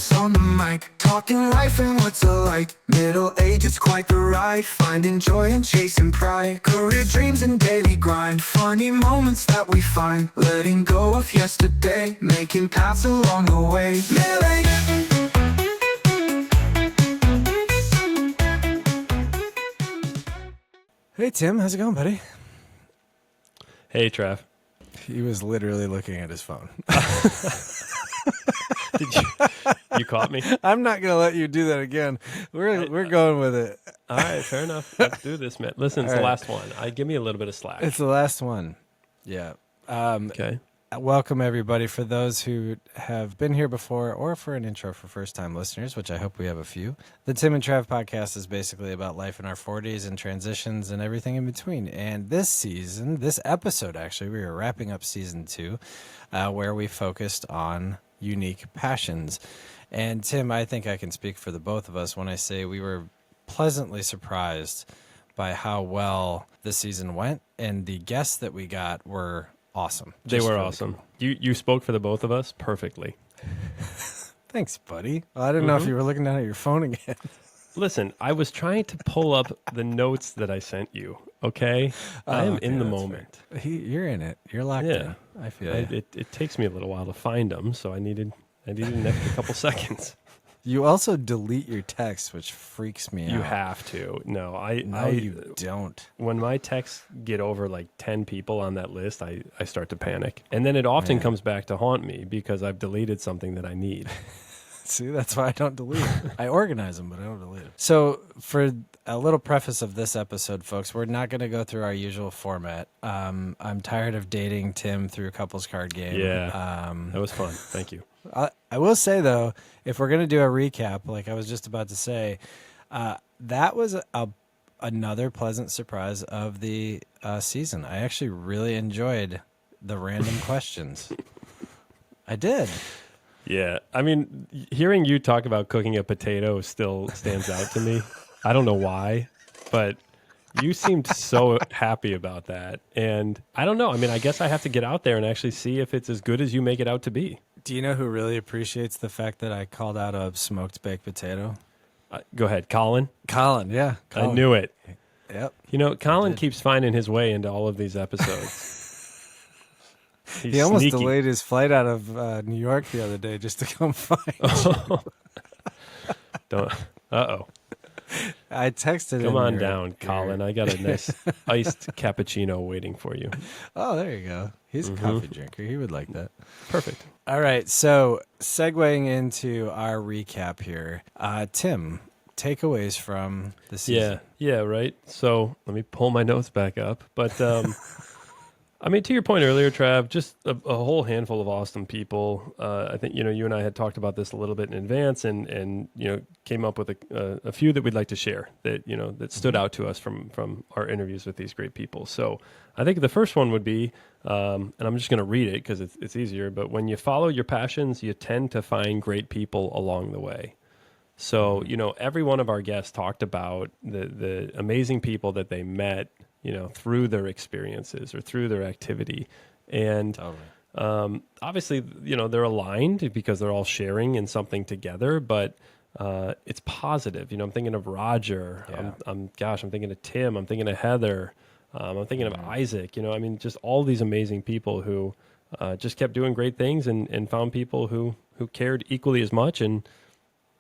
us on the mic, talking life and what's alike. Middle age, it's quite the ride, finding joy and chasing pride. Career dreams and daily grind, funny moments that we find. Letting go of yesterday, making paths along the way. Middle age. Hey Tim, how's it going, buddy? Hey Trav. He was literally looking at his phone. Did you caught me? I'm not gonna let you do that again. We're going with it. All right, fair enough. Let's do this, man. Listen, it's the last one. Give me a little bit of slack. It's the last one. Yeah. Okay. Welcome everybody. For those who have been here before, or for an intro for first-time listeners, which I hope we have a few. The Tim and Trav podcast is basically about life in our 40s and transitions and everything in between. And this episode, actually, we are wrapping up season 2, where we focused on unique passions. And Tim, I think I can speak for the both of us when I say we were pleasantly surprised by how well this season went, and the guests that we got were awesome. They were really awesome. Cool. You spoke for the both of us perfectly. Thanks, buddy. Well, I didn't know if you were looking down at your phone again. Listen, I was trying to pull up the notes that I sent you, okay? I am in the moment. You're in it. You're locked in. I feel it takes me a little while to find them, so I needed an extra couple seconds. You also delete your text, which freaks me out. You have to. No, you don't. When my texts get over like 10 people on that list, I start to panic. And then it often comes back to haunt me because I've deleted something that I need. See, that's why I don't delete them. I organize them, but I don't delete them. So for a little preface of this episode, folks, we're not going to go through our usual format. I'm tired of dating Tim through a couples card game. Yeah, that was fun. Thank you. I will say, though, if we're going to do a recap, like I was just about to say, that was another pleasant surprise of the season. I actually really enjoyed the random questions. I did. Yeah. I mean, hearing you talk about cooking a potato still stands out to me. I don't know why, but you seemed so happy about that. And I don't know. I mean, I guess I have to get out there and actually see if it's as good as you make it out to be. Do you know who really appreciates the fact that I called out a smoked baked potato? Go ahead. Colin? Colin, yeah. Colin. I knew it. Yep. You know, Colin keeps finding his way into all of these episodes. He almost delayed his flight out of New York the other day just to come find you. Uh-oh. I texted him. Come on down, Colin. I got a nice iced cappuccino waiting for you. Oh, there you go. He's a coffee drinker. He would like that. Perfect. All right. So segueing into our recap here, Tim, takeaways from the season. Yeah, right. So let me pull my notes back up. But I mean, to your point earlier, Trav, just a whole handful of awesome people. I think, you and I had talked about this a little bit in advance and came up with a few that we'd like to share that, that stood out to us from our interviews with these great people. So I think the first one would be, and I'm just going to read it because it's easier, but when you follow your passions, you tend to find great people along the way. So, every one of our guests talked about the amazing people that they met, through their experiences or through their activity. And obviously, they're aligned because they're all sharing in something together, but it's positive. I'm thinking of Roger. Yeah. I'm thinking of Tim. I'm thinking of Heather. I'm thinking of Isaac. Just all these amazing people who just kept doing great things and found people who cared equally as much. And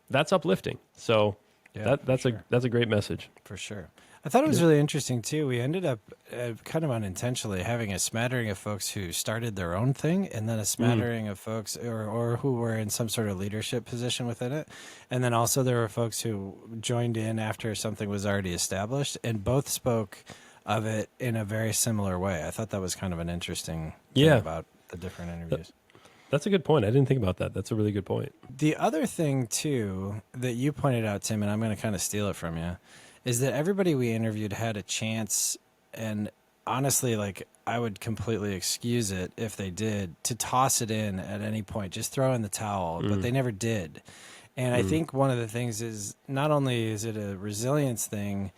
that's uplifting. So that's a great message. For sure. I thought it was really interesting, too. We ended up kind of unintentionally having a smattering of folks who started their own thing and then a smattering of folks or who were in some sort of leadership position within it. And then also there were folks who joined in after something was already established, and both spoke of it in a very similar way. I thought that was kind of an interesting thing about the different interviews. That's a good point. I didn't think about that. That's a really good point. The other thing, too, that you pointed out, Tim, and I'm going to kind of steal it from you, is that everybody we interviewed had a chance, and honestly, like, I would completely excuse it if they did, to toss it in at any point, just throw in the towel, but they never did. And I think one of the things is not only is it a resilience thing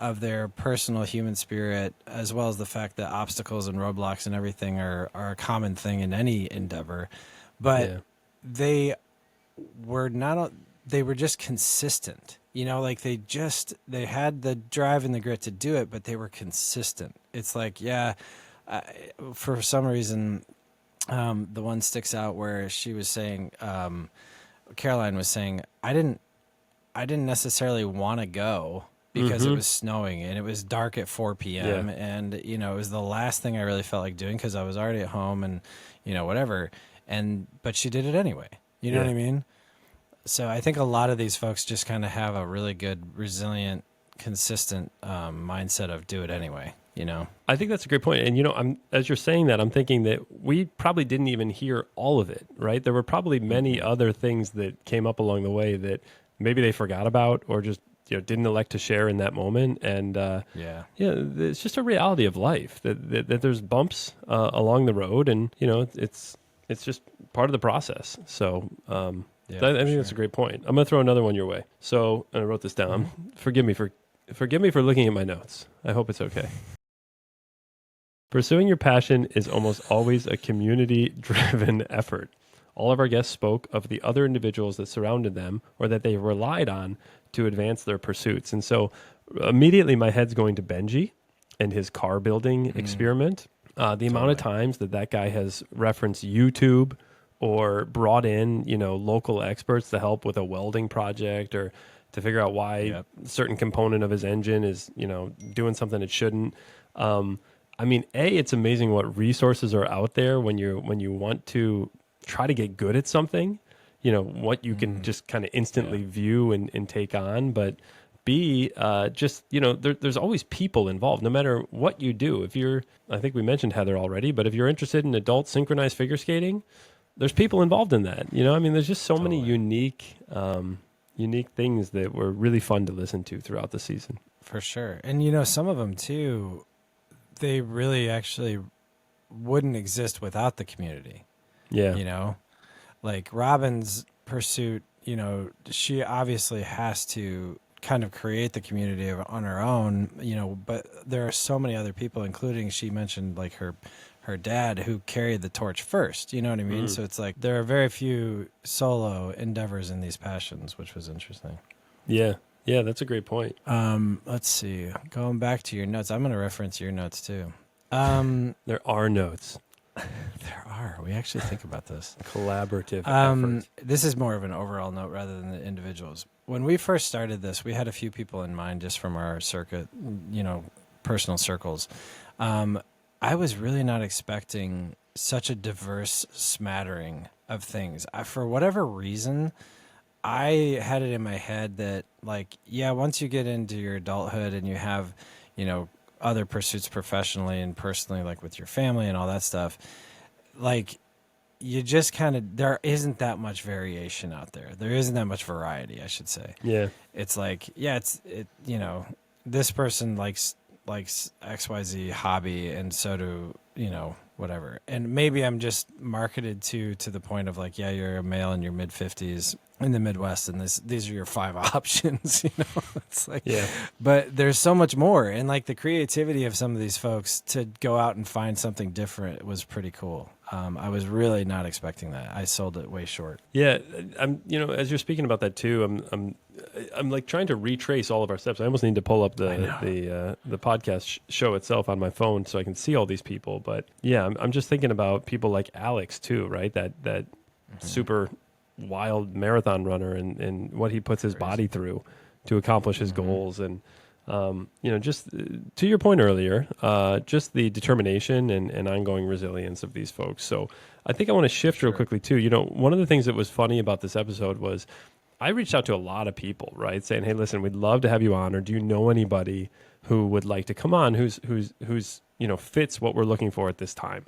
of their personal human spirit, as well as the fact that obstacles and roadblocks and everything are a common thing in any endeavor, but they were not, they were just consistent. You know, like they had the drive and the grit to do it, but they were consistent. It's like, yeah, for some reason, the one sticks out where she was saying, Caroline was saying, I didn't necessarily want to go because it was snowing and it was dark at 4 p.m. Yeah. And, you know, it was the last thing I really felt like doing because I was already at home and, you know, whatever. But she did it anyway. You know Yeah. what I mean? So I think a lot of these folks just kind of have a really good, resilient, consistent mindset of do it anyway, you know? I think that's a great point. And, you know, as you're saying that, I'm thinking that we probably didn't even hear all of it, right? There were probably many other things that came up along the way that maybe they forgot about or just, you know, didn't elect to share in that moment. And, yeah, it's just a reality of life that there's bumps along the road and, you know, it's just part of the process. So, I think that's a great point. I'm going to throw another one your way. So, and I wrote this down. Forgive me for looking at my notes. I hope it's okay. Pursuing your passion is almost always a community-driven effort. All of our guests spoke of the other individuals that surrounded them or that they relied on to advance their pursuits. And so immediately my head's going to Benji and his car building experiment. The amount of times that guy has referenced YouTube or brought in, you know, local experts to help with a welding project or to figure out why a certain component of his engine is, you know, doing something it shouldn't. I mean, it's amazing what resources are out there when you want to try to get good at something, you know, what you can just kind of instantly view and take on. But B, just, you know, there's always people involved, no matter what you do. If you're, I think we mentioned Heather already, but if you're interested in adult synchronized figure skating, there's people involved in that. You know, I mean, there's just so many unique things that were really fun to listen to throughout the season. For sure. And, you know, some of them too, they really actually wouldn't exist without the community. Yeah. You know, like Robin's pursuit, you know, she obviously has to kind of create the community on her own, you know, but there are so many other people, including she mentioned like her dad who carried the torch first, you know what I mean? So it's like there are very few solo endeavors in these passions, which was interesting. Yeah. Yeah, that's a great point. Let's see. Going back to your notes, I'm going to reference your notes too. There are notes. There are. We actually think about this. Collaborative effort. This is more of an overall note rather than the individuals. When we first started this, we had a few people in mind just from our circuit, you know, personal circles. I was really not expecting such a diverse smattering of things. For whatever reason, I had it in my head that, like, yeah, once you get into your adulthood and you have, you know, other pursuits professionally and personally, like with your family and all that stuff, like, you just kind of, there isn't that much variation out there. There isn't that much variety, I should say. Yeah. It's like, yeah, you know, this person likes XYZ hobby and so do, you know, whatever. And maybe I'm just marketed to the point of like, yeah, you're a male in your mid 50s in the Midwest and these are your 5 options, you know. It's like, yeah. But there's so much more, and like the creativity of some of these folks to go out and find something different was pretty cool. I was really not expecting that. I sold it way short. Yeah, I'm. You know, as you're speaking about that too, I'm like trying to retrace all of our steps. I almost need to pull up the podcast show itself on my phone so I can see all these people. But yeah, I'm just thinking about people like Alex too, right? That super wild marathon runner and what he puts his body through to accomplish his goals. And you know, just to your point earlier, just the determination and ongoing resilience of these folks. So I think I want to shift real quickly too. You know, one of the things that was funny about this episode was I reached out to a lot of people, right? Saying, hey, listen, we'd love to have you on, or do you know anybody who would like to come on who's you know, fits what we're looking for at this time?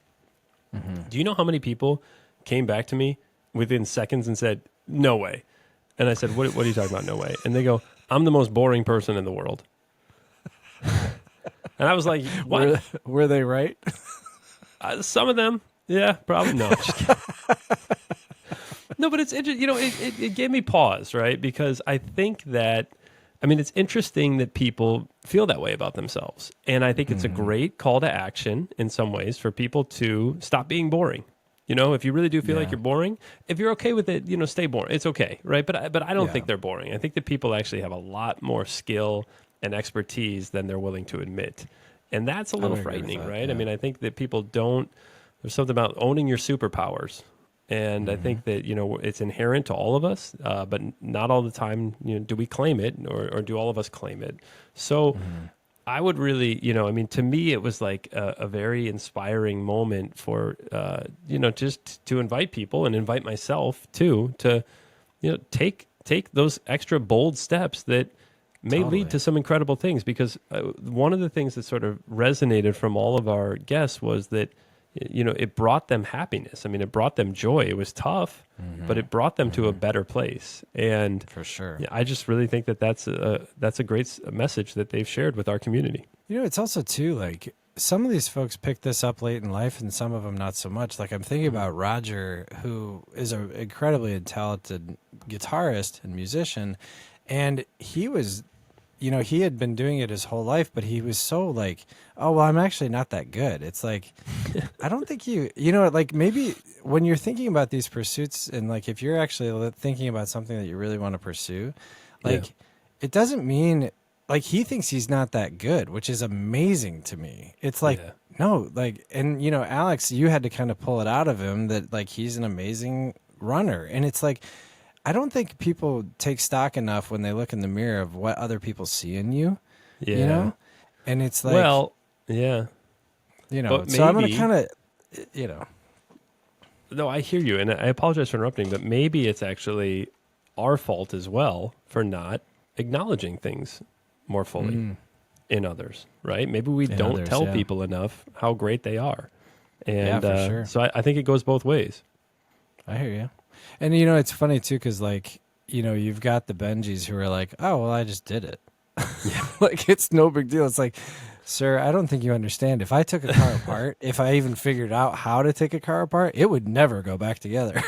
Do you know how many people came back to me within seconds and said, no way? And I said, what are you talking about, no way? And they go, I'm the most boring person in the world. And I was like, what? Were they right? Some of them. Yeah, probably. No, just kidding. No, but it's interesting. You know, it gave me pause, right? Because I think that, I mean, it's interesting that people feel that way about themselves. And I think it's a great call to action in some ways for people to stop being boring. You know, if you really do feel like Yeah. you're boring, if you're okay with it, stay boring. It's okay, right? But I don't Yeah. think they're boring. I think that people actually have a lot more skill and expertise than they're willing to admit. And that's a I little would agree with frightening, that, right? I yeah. mean, I think that people don't, there's something about owning your superpowers. And I think that, it's inherent to all of us, but not all the time, do we claim it or do all of us claim it? So I would really, to me, it was like a very inspiring moment for, just to invite people and invite myself too, to, take those extra bold steps that may Totally. lead to some incredible things. Because one of the things that sort of resonated from all of our guests was that, it brought them happiness. I mean, it brought them joy. It was tough, but it brought them to a better place. And For sure. yeah, I just really think that that's a great message that they've shared with our community. It's also too like some of these folks picked this up late in life, and some of them not so much. Like I'm thinking about Roger, who is an incredibly talented guitarist and musician, and he was, he had been doing it his whole life, but he was so like, oh well, I'm actually not that good. It's like, I don't think like maybe when you're thinking about these pursuits, and like if you're actually thinking about something that you really want to pursue, like it doesn't mean. Like he thinks he's not that good, which is amazing to me. It's like, Yeah. no, like, and Alex, you had to kind of pull it out of him that like he's an amazing runner. And it's like, I don't think people take stock enough when they look in the mirror of what other people see in you, Yeah. And it's like, Well, yeah. but so I'm going to maybe- kind of, No, I hear you, and I apologize for interrupting, but maybe it's actually our fault as well for not acknowledging things more fully in others, right? Maybe we In don't others, tell yeah. people enough how great they are. And for sure. so I think it goes both ways. I hear you. And it's funny too, because like, you've got the Benjis who are like, oh, well, I just did it. Like, it's no big deal. It's like, sir, I don't think you understand. If I took a car apart, if I even figured out how to take a car apart, it would never go back together.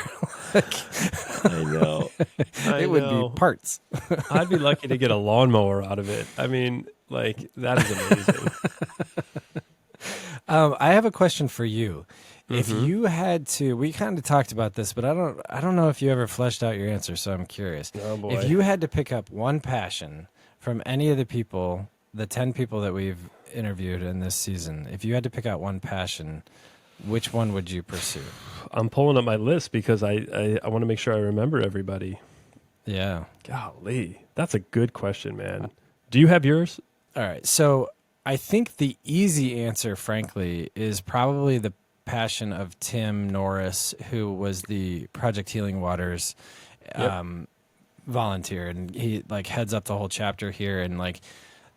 I know. It would be parts. I'd be lucky to get a lawnmower out of it. I mean, like, that is amazing. I have a question for you. If you had to, we kind of talked about this, but I don't know if you ever fleshed out your answer, so I'm curious. Oh, boy. If you had to pick up one passion from any of the people, the 10 people that we've interviewed in this season, if you had to pick out one passion, which one would you pursue? I'm pulling up my list because I want to make sure I remember everybody. Yeah. Golly, that's a good question, man. Do you have yours? All right. So I think the easy answer, frankly, is probably the passion of Tim Norris, who was the Project Healing Waters volunteer, and he like heads up the whole chapter here. And like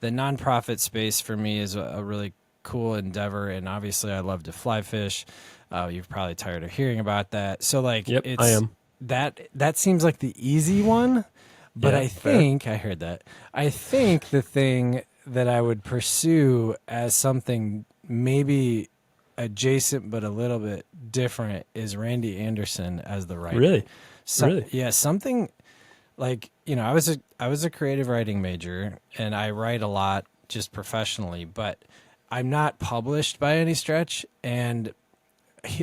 the nonprofit space for me is a really cool endeavor, and obviously I love to fly fish. You're probably tired of hearing about that. So like, it's, I am. That seems like the easy one, but Yeah, I fair. think I heard that. I think the thing that I would pursue as something maybe adjacent but a little bit different is Randy Anderson as the writer. Really? Really? Yeah, something like, I was a creative writing major, and I write a lot just professionally, but I'm not published by any stretch. And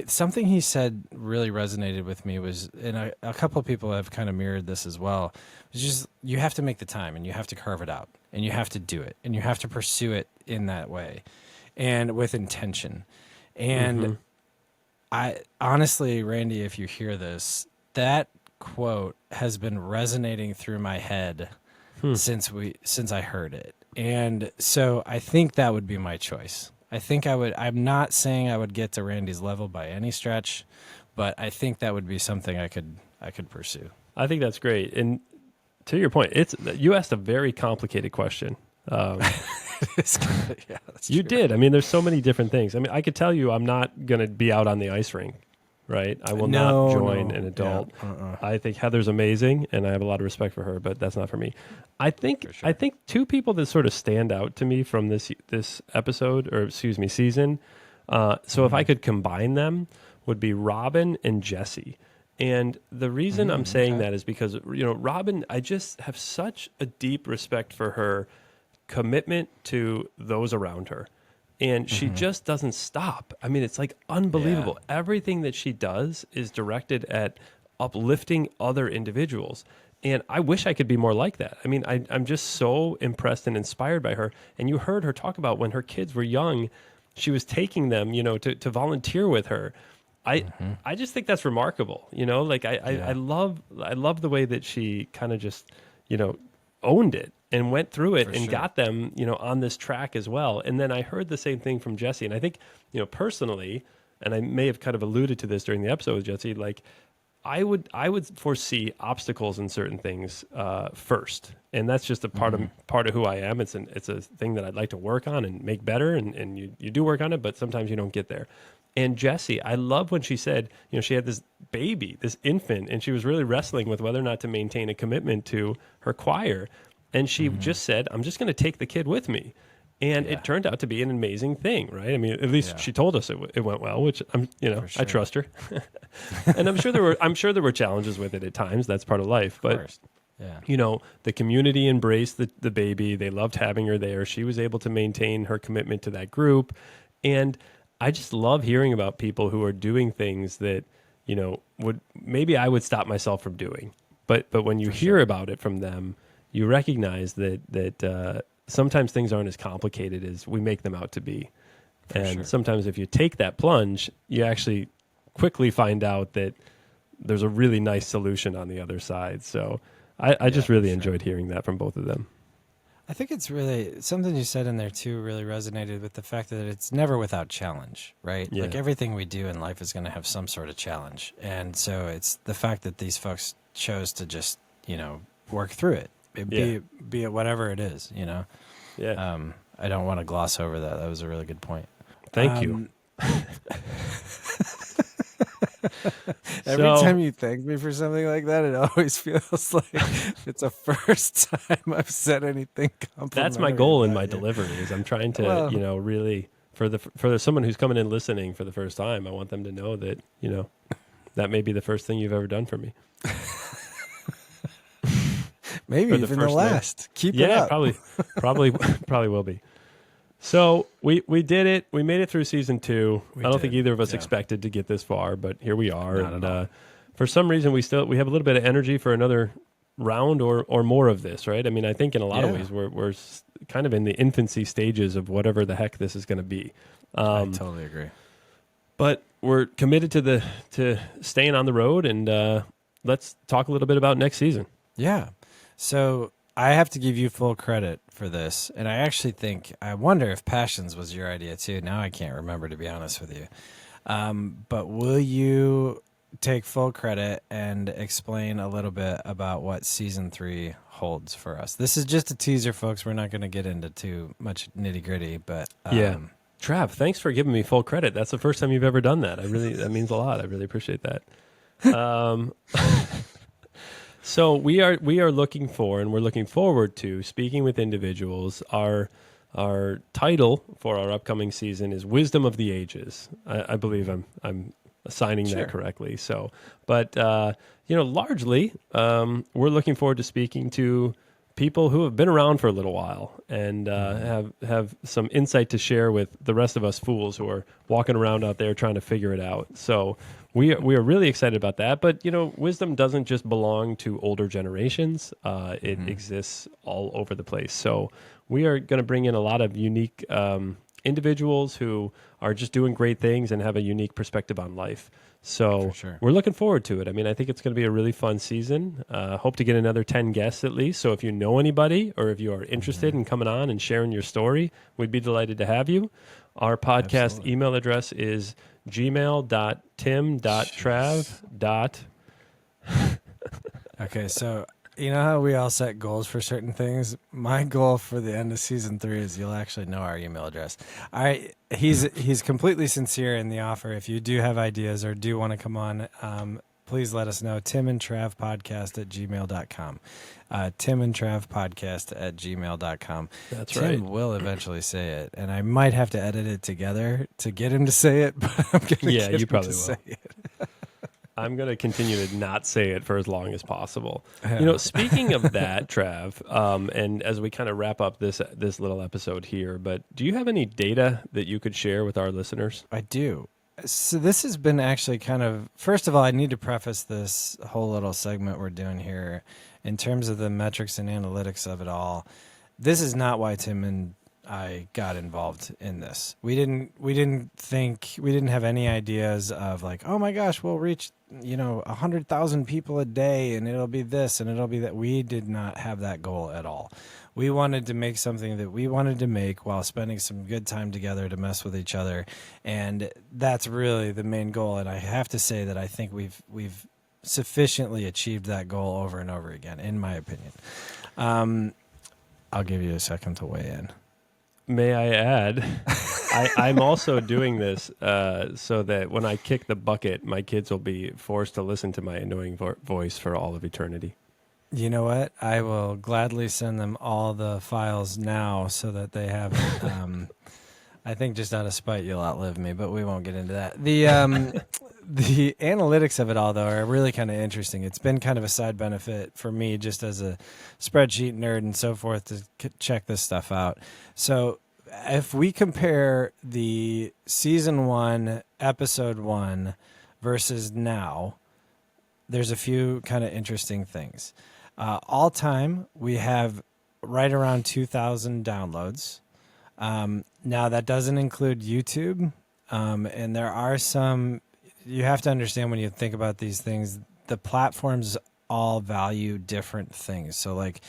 something he said really resonated with me was, and a couple of people have kind of mirrored this as well, it's just you have to make the time, and you have to carve it out, and you have to do it, and you have to pursue it in that way and with intention. And I honestly, Randy, if you hear this, that quote has been resonating through my head since I heard it. And so I think that would be my choice. I think I'm not saying I would get to Randy's level by any stretch, but I think that would be something I could pursue. I think that's great. And to your point, you asked a very complicated question. Yeah, that's You true. did. I mean, there's so many different things. I mean, I could tell you I'm not going to be out on the ice rink, right? I will not join an adult. Yeah, I think Heather's amazing, and I have a lot of respect for her, but that's not for me. I think sure. I think two people that sort of stand out to me from this episode, or excuse me, season. So if I could combine them, would be Robin and Jesse. And the reason I'm saying that is because Robin, I just have such a deep respect for her commitment to those around her. and she just doesn't stop. I mean, it's like unbelievable. Everything that she does is directed at uplifting other individuals. And I wish I could be more like that. I mean, I'm just so impressed and inspired by her. And you heard her talk about when her kids were young, she was taking them, to volunteer with her. I just think that's remarkable. Like I love the way that she kind of just, owned it and went through it and got them, on this track as well. And then I heard the same thing from Jesse. And I think, personally, and I may have kind of alluded to this during the episode with Jesse, like I would foresee obstacles in certain things first. And that's just a part of who I am. It's a thing that I'd like to work on and make better. And you do work on it, but sometimes you don't get there. And Jessie, I love when she said, she had this baby, this infant, and she was really wrestling with whether or not to maintain a commitment to her choir. And she just said, I'm just going to take the kid with me. And it turned out to be an amazing thing, right? I mean, at least she told us it went well, which I trust her. And I'm sure there were challenges with it at times. That's part of life. But the community embraced the baby. They loved having her there. She was able to maintain her commitment to that group. And I just love hearing about people who are doing things that, maybe I would stop myself from doing. But when you hear about it from them, you recognize that sometimes things aren't as complicated as we make them out to be. Sometimes if you take that plunge, you actually quickly find out that there's a really nice solution on the other side. So I just really enjoyed hearing that from both of them. I think it's really something you said in there too really resonated with the fact that it's never without challenge, right? Yeah. Like everything we do in life is going to have some sort of challenge. And so it's the fact that these folks chose to just, work through it. Be it whatever it is, Yeah. I don't want to gloss over that. That was a really good point. Thank you. Every time you thank me for something like that, it always feels like it's the first time I've said anything complimentary. That's my goal in my delivery. Is I'm trying to, really for someone who's coming in listening for the first time, I want them to know that, that may be the first thing you've ever done for me. Maybe even the last. Keep it up. Probably will be. So we did it. We made it through season 2. I don't think either of us expected to get this far, but here we are. And for some reason, we have a little bit of energy for another round or more of this, right? I mean, I think in a lot of ways we're kind of in the infancy stages of whatever the heck this is going to be. I totally agree. But we're committed to staying on the road, and let's talk a little bit about next season. Yeah. So I have to give you full credit for this. And I wonder if Passions was your idea too. Now I can't remember, to be honest with you. But will you take full credit and explain a little bit about what season 3 holds for us? This is just a teaser, folks. We're not going to get into too much nitty gritty, but Trav, thanks for giving me full credit. That's the first time you've ever done that. That means a lot. I really appreciate that. So we are looking for, and we're looking forward to speaking with individuals. Our title for our upcoming season is Wisdom of the Ages. I believe I'm assigning that correctly. So, but largely, we're looking forward to speaking to people who have been around for a little while and have some insight to share with the rest of us fools who are walking around out there trying to figure it out. So we are really excited about that. But, wisdom doesn't just belong to older generations. It exists all over the place. So we are going to bring in a lot of unique individuals who are just doing great things and have a unique perspective on life. So we're looking forward to it. I mean, I think it's going to be a really fun season. Hope to get another 10 guests at least. So if you know anybody or if you are interested in coming on and sharing your story, we'd be delighted to have you. Our podcast email address is gmail.tim.trav. Okay, so you know how we all set goals for certain things? My goal for the end of season 3 is you'll actually know our email address. All right, he's completely sincere in the offer. If you do have ideas or do want to come on, please let us know. timandtravpodcast@gmail.com. timandtravpodcast@gmail.com. That's Tim right. will eventually say it, and I might have to edit it together to get him to say it, but I'm going to get him to say it. I'm going to continue to not say it for as long as possible. You know, speaking of that, Trav, and as we kind of wrap up this little episode here, but do you have any data that you could share with our listeners? I do. So this has been actually kind of, first of all, I need to preface this whole little segment we're doing here in terms of the metrics and analytics of it all. This is not why Tim and I got involved in this. We didn't have any ideas of like, oh my gosh, we'll reach, 100,000 people a day and it'll be this and it'll be that. We did not have that goal at all. We wanted to make something that we wanted to make while spending some good time together to mess with each other. And that's really the main goal. And I have to say that I think we've sufficiently achieved that goal over and over again, in my opinion. I'll give you a second to weigh in. May I add, I'm also doing this so that when I kick the bucket, my kids will be forced to listen to my annoying voice for all of eternity. You know what? I will gladly send them all the files now so that they have it. I think just out of spite, you'll outlive me, but we won't get into that. The analytics of it all, though, are really kind of interesting. It's been kind of a side benefit for me just as a spreadsheet nerd and so forth to check this stuff out. So if we compare the season 1, episode 1 versus now, there's a few kind of interesting things. All time, we have right around 2,000 downloads. Now, that doesn't include YouTube, and there are some... You have to understand when you think about these things, the platforms all value different things. So like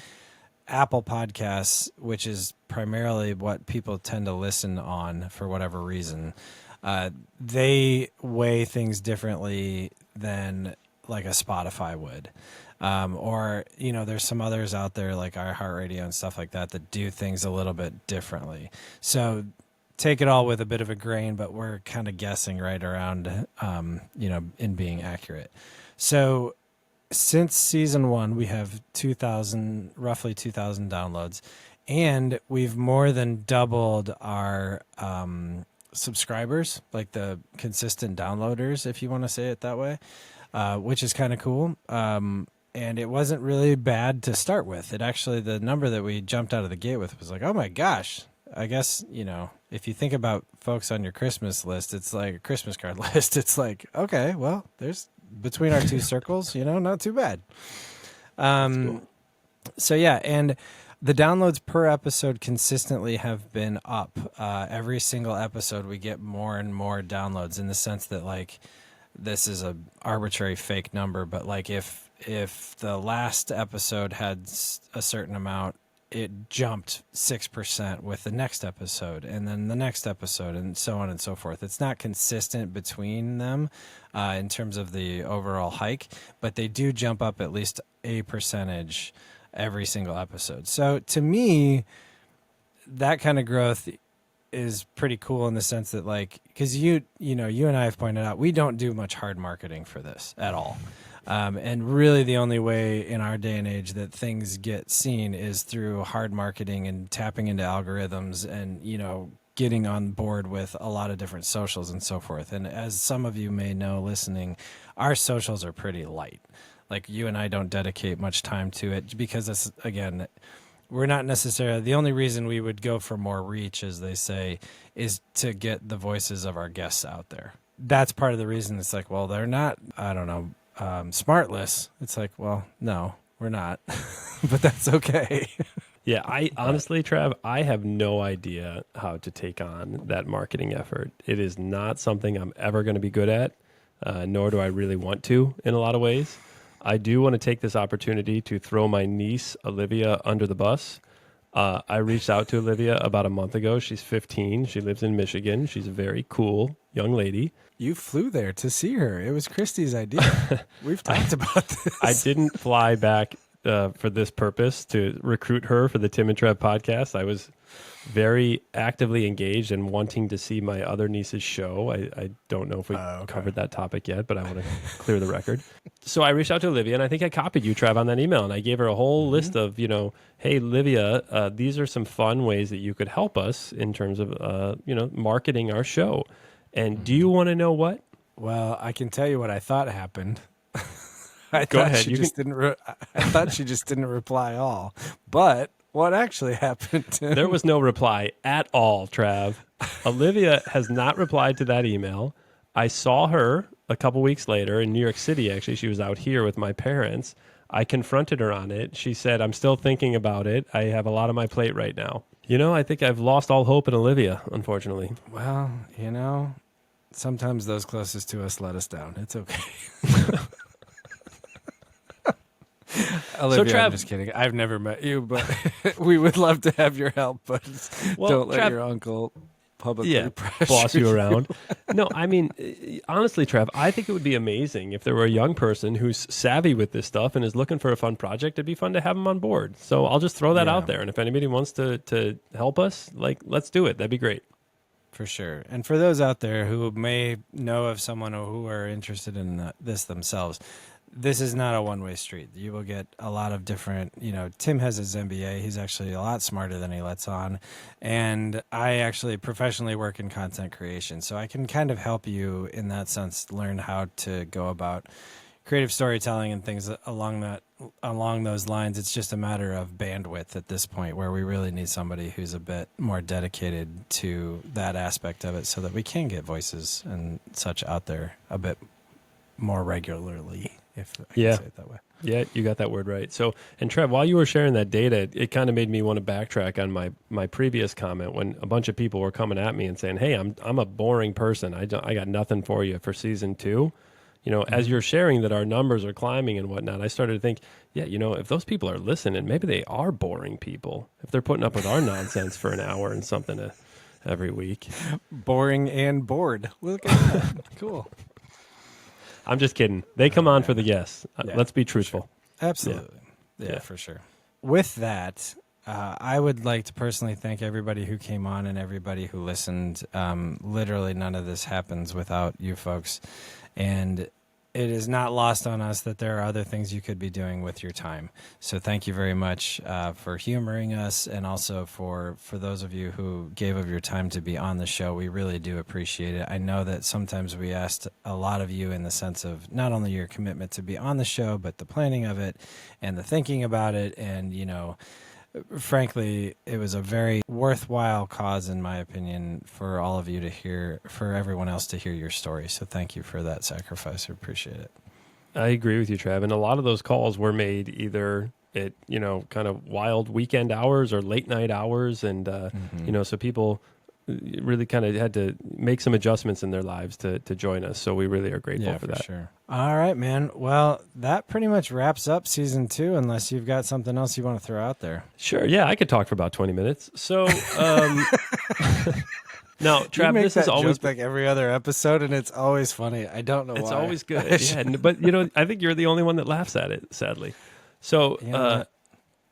Apple Podcasts, which is primarily what people tend to listen on for whatever reason, they weigh things differently than like a Spotify would. Or, there's some others out there like iHeartRadio and stuff like that that do things a little bit differently. So take it all with a bit of a grain, but we're kind of guessing right around, in being accurate. So since season 1, we have roughly 2,000 downloads, and we've more than doubled our subscribers, like the consistent downloaders, if you want to say it that way, which is kind of cool. And it wasn't really bad to start with. It actually, the number that we jumped out of the gate with was like, oh my gosh. I guess, if you think about folks on your Christmas list, it's like a Christmas card list. It's like, okay, well, there's between our two circles, not too bad. Cool. So yeah, and the downloads per episode consistently have been up. Every single episode, we get more and more downloads in the sense that like, this is a arbitrary fake number, but like if the last episode had a certain amount, it jumped 6% with the next episode and then the next episode and so on and so forth. It's not consistent between them in terms of the overall hike, but they do jump up at least a percentage every single episode. So to me, that kind of growth is pretty cool in the sense that like, because you and I have pointed out, we don't do much hard marketing for this at all. And really the only way in our day and age that things get seen is through hard marketing and tapping into algorithms and, getting on board with a lot of different socials and so forth. And as some of you may know listening, our socials are pretty light. Like you and I don't dedicate much time to it because it's, again, we're not necessarily, the only reason we would go for more reach, as they say, is to get the voices of our guests out there. That's part of the reason it's like, well, they're not, I don't know, smartless. It's like, well, no, we're not, but that's okay. Yeah, I honestly, Trav, I have no idea how to take on that marketing effort. It is not something I'm ever going to be good at, nor do I really want to in a lot of ways. I do want to take this opportunity to throw my niece, Olivia, under the bus. I reached out to Olivia about a month ago. She's 15. She lives in Michigan. She's a very cool young lady. You flew there to see her. It was Christy's idea. We've talked about this. I didn't fly back for this purpose to recruit her for the Tim and Trav podcast. I was very actively engaged and wanting to see my other niece's show. I don't know if we covered that topic yet, but I want to clear the record. So I reached out to Olivia, and I think I copied you, Trav, on that email, and I gave her a whole list of, hey, Olivia, these are some fun ways that you could help us in terms of, marketing our show. And do you want to know what? Well, I can tell you what I thought happened. I Go thought ahead. she just didn't. I thought she just didn't reply all. But what actually happened? Tim? There was no reply at all, Trav. Olivia has not replied to that email. I saw her a couple weeks later in New York City. Actually, she was out here with my parents. I confronted her on it. She said, "I'm still thinking about it. I have a lot on my plate right now." I think I've lost all hope in Olivia, unfortunately. Well, sometimes those closest to us let us down. It's okay. Olivia, Trav, I'm just kidding. I've never met you, but we would love to have your help. But don't let your uncle publicly pressure boss you around. No, I mean, honestly, Trav, I think it would be amazing if there were a young person who's savvy with this stuff and is looking for a fun project. It'd be fun to have them on board. So I'll just throw that out there. And if anybody wants to help us, let's do it. That'd be great. For sure. And for those out there who may know of someone who are interested in this themselves, this is not a one-way street. You will get a lot of different, Tim has his MBA. He's actually a lot smarter than he lets on. And I actually professionally work in content creation. So I can kind of help you in that sense, learn how to go about creative storytelling and things along those lines. It's just a matter of bandwidth at this point, where we really need somebody who's a bit more dedicated to that aspect of it so that we can get voices and such out there a bit more regularly, if I can say it that way. Yeah, you got that word right. So, and Trev, while you were sharing that data, it kind of made me want to backtrack on my previous comment when a bunch of people were coming at me and saying, "Hey, I'm a boring person. I got nothing for you for season 2." As you're sharing that our numbers are climbing and whatnot, I started to think, if those people are listening, maybe they are boring people. If they're putting up with our nonsense for an hour and something every week. Boring and bored. Look at that. Cool. I'm just kidding. They come on for the guests. Let's be truthful. Sure. Absolutely. Yeah, for sure. With that, I would like to personally thank everybody who came on and everybody who listened. Literally none of this happens without you folks. And it is not lost on us that there are other things you could be doing with your time. So thank you very much for humoring us, and also for those of you who gave of your time to be on the show. We really do appreciate it. I know that sometimes we asked a lot of you in the sense of not only your commitment to be on the show, but the planning of it and the thinking about it. And, frankly, it was a very worthwhile cause, in my opinion, for all of you to hear, for everyone else to hear your story. So thank you for that sacrifice. I appreciate it. I agree with you, Trav. And a lot of those calls were made either at, kind of wild weekend hours or late night hours. And, so people really kind of had to make some adjustments in their lives to join us. So we really are grateful for that. Sure. All right, man. Well, that pretty much wraps up season 2, unless you've got something else you want to throw out there. Sure. Yeah, I could talk for about 20 minutes. So, now, Trav, this is always like every other episode, and it's always funny. I don't know why. It's always good. Yeah, but I think you're the only one that laughs at it, sadly. So,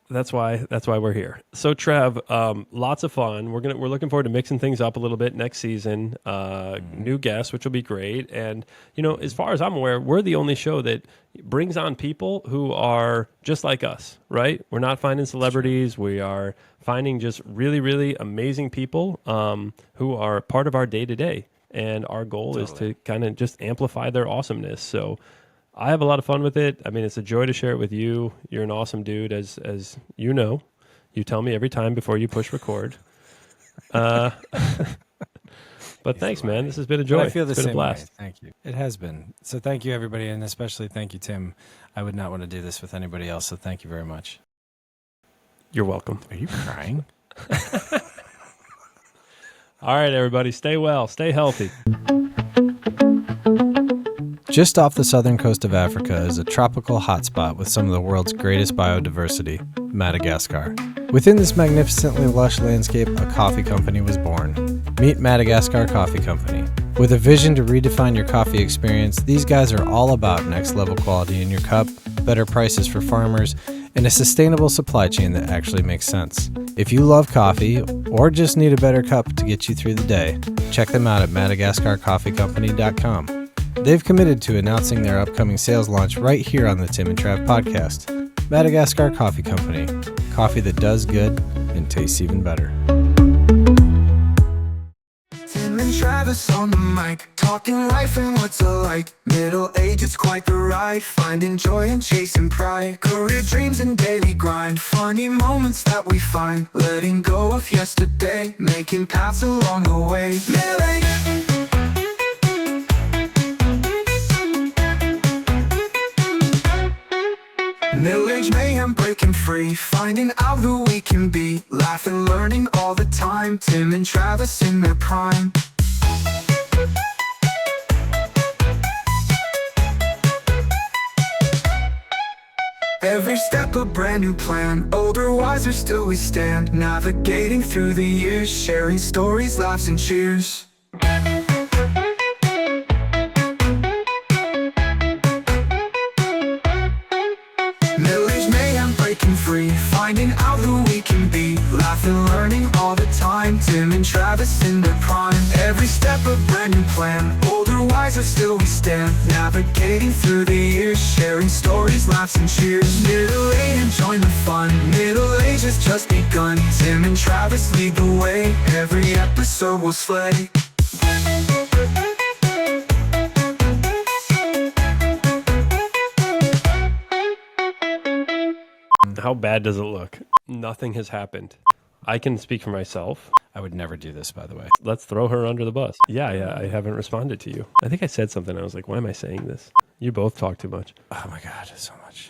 that's why we're here. So Trev, lots of fun. We're looking forward to mixing things up a little bit next season. New guests, which will be great. And as far as I'm aware, we're the only show that brings on people who are just like us, right? We're not finding celebrities. We are finding just really, really amazing people who are part of our day to day. And our goal is to kind of just amplify their awesomeness. So I have a lot of fun with it. I mean, it's a joy to share it with you. You're an awesome dude, as you know. You tell me every time before you push record. But thanks, man. This has been a joy. I feel the same blast. way. Thank you. It has been. So thank you, everybody, and especially thank you, Tim. I would not want to do this with anybody else, so thank you very much. You're welcome. Are you crying? All right, everybody. Stay well. Stay healthy. Just off the southern coast of Africa is a tropical hotspot with some of the world's greatest biodiversity, Madagascar. Within this magnificently lush landscape, a coffee company was born. Meet Madagascar Coffee Company. With a vision to redefine your coffee experience, these guys are all about next-level quality in your cup, better prices for farmers, and a sustainable supply chain that actually makes sense. If you love coffee, or just need a better cup to get you through the day, check them out at MadagascarCoffeeCompany.com. They've committed to announcing their upcoming sales launch right here on the Tim and Trav podcast. Madagascar Coffee Company. Coffee that does good and tastes even better. Tim and Travis on the mic. Talking life and what's alike. Middle age, it's quite the ride. Finding joy and chasing pride. Career dreams and daily grind. Funny moments that we find. Letting go of yesterday. Making paths along the way. Middle age. Middle age mayhem, breaking free. Finding out who we can be. Laughing, learning all the time. Tim and Travis in their prime. Every step a brand new plan. Older, wiser, still we stand. Navigating through the years. Sharing stories, laughs and cheers. Middle-aged mayhem, breaking free. Finding out who we can be. Laughing, learning all the time. Tim and Travis in their prime. Every step a brand new plan. Older, wiser, still we stand. Navigating through the years. Sharing stories, laughs and cheers. Middle age, enjoying the fun. Middle age has just begun. Tim and Travis lead the way. Every episode will slay. How bad does it look? Nothing has happened. I can speak for myself. I would never do this, by the way. Let's throw her under the bus. Yeah, I haven't responded to you. I think I said something. I was like, why am I saying this? You both talk too much. Oh my God, so much.